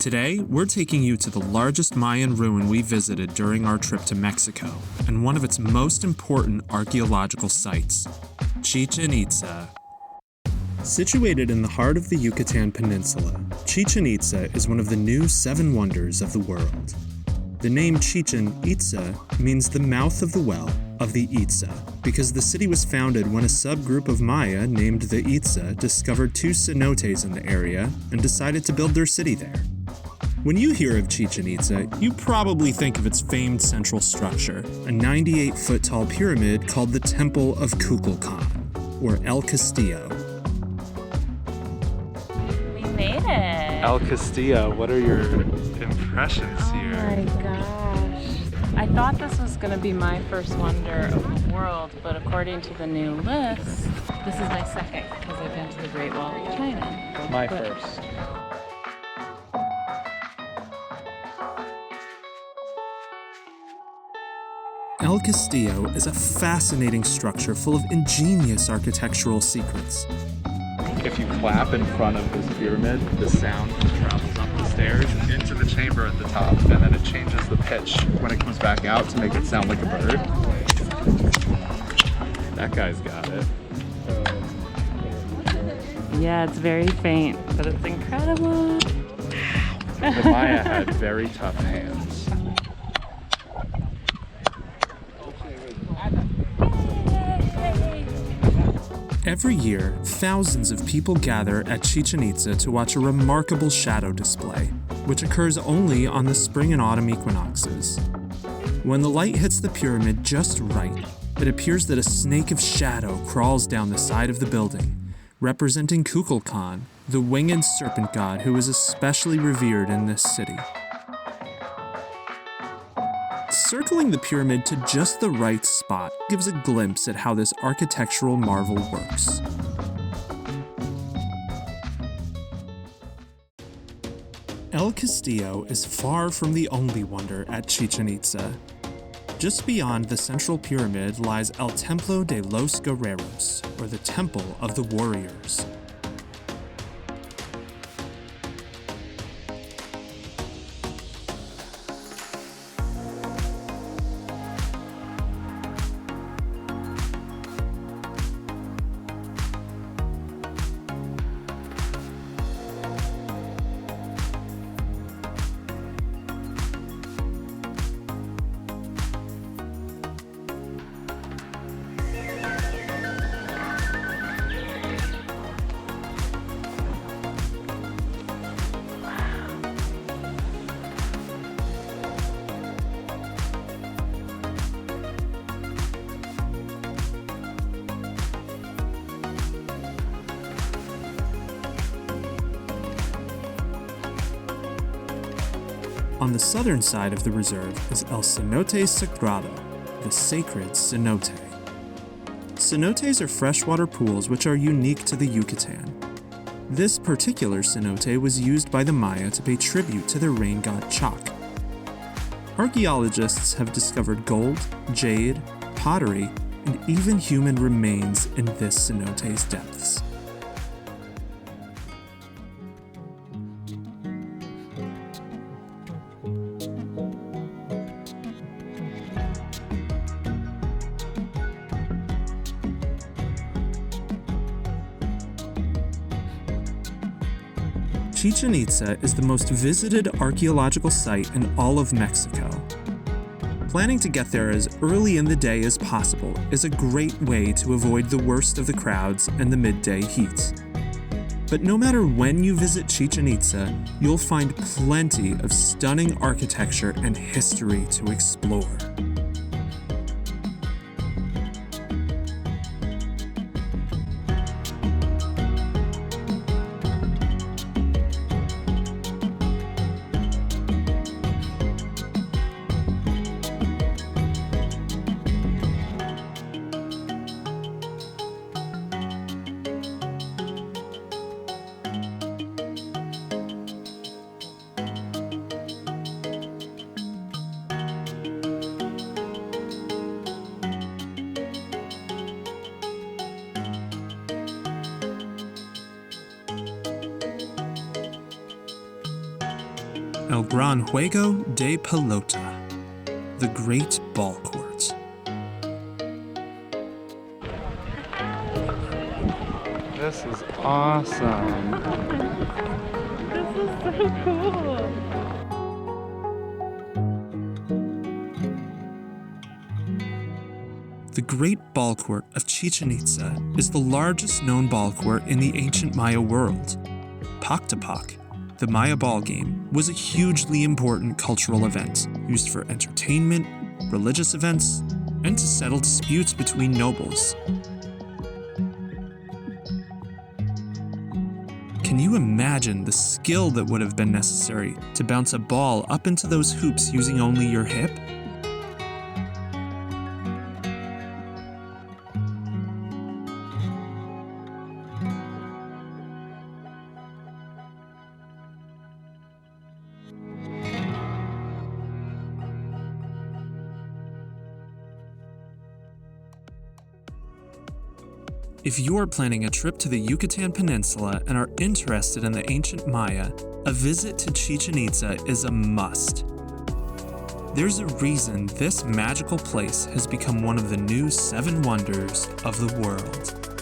Today, we're taking you to the largest Mayan ruin we visited during our trip to Mexico, and one of its most important archaeological sites, Chichén Itzá. Situated in the heart of the Yucatán Peninsula, Chichén Itzá is one of the new 7 wonders of the world. The name Chichén Itzá means the mouth of the well of the Itza, because the city was founded when a subgroup of Maya named the Itza discovered 2 cenotes in the area and decided to build their city there. When you hear of Chichén Itzá, you probably think of its famed central structure, a 98-foot tall pyramid called the Temple of Kukulkan, or El Castillo. We made it! El Castillo, what are your impressions here? Oh my gosh. I thought this was going to be my first wonder of the world, but according to the new list, this is my second because I've been to the Great Wall of China. My first. El Castillo is a fascinating structure full of ingenious architectural secrets. If you clap in front of this pyramid, the sound travels up the stairs into the chamber at the top, and then it changes the pitch when it comes back out to make it sound like a bird. That guy's got it. Yeah, it's very faint, but it's incredible. The Maya had very tough hands. Every year, thousands of people gather at Chichén Itzá to watch a remarkable shadow display, which occurs only on the spring and autumn equinoxes. When the light hits the pyramid just right, it appears that a snake of shadow crawls down the side of the building, representing Kukulkan, the winged serpent god who is especially revered in this city. Circling the pyramid to just the right spot gives a glimpse at how this architectural marvel works. El Castillo is far from the only wonder at Chichén Itzá. Just beyond the central pyramid lies El Templo de los Guerreros, or the Temple of the Warriors. On the southern side of the reserve is El Cenote Sagrado, the Sacred Cenote. Cenotes are freshwater pools which are unique to the Yucatán. This particular cenote was used by the Maya to pay tribute to their rain god Chak. Archaeologists have discovered gold, jade, pottery, and even human remains in this cenote's depths. Chichén Itzá is the most visited archaeological site in all of Mexico. Planning to get there as early in the day as possible is a great way to avoid the worst of the crowds and the midday heat. But no matter when you visit Chichén Itzá, you'll find plenty of stunning architecture and history to explore. El Gran Juego de Pelota, the Great Ball Court. This is awesome. This is so cool. The Great Ball Court of Chichén Itzá is the largest known ball court in the ancient Maya world. Pok-ta-pok, the Maya ball game, was a hugely important cultural event used for entertainment, religious events, and to settle disputes between nobles. Can you imagine the skill that would have been necessary to bounce a ball up into those hoops using only your hip? If you're planning a trip to the Yucatán Peninsula and are interested in the ancient Maya, a visit to Chichén Itzá is a must. There's a reason this magical place has become one of the new 7 wonders of the world.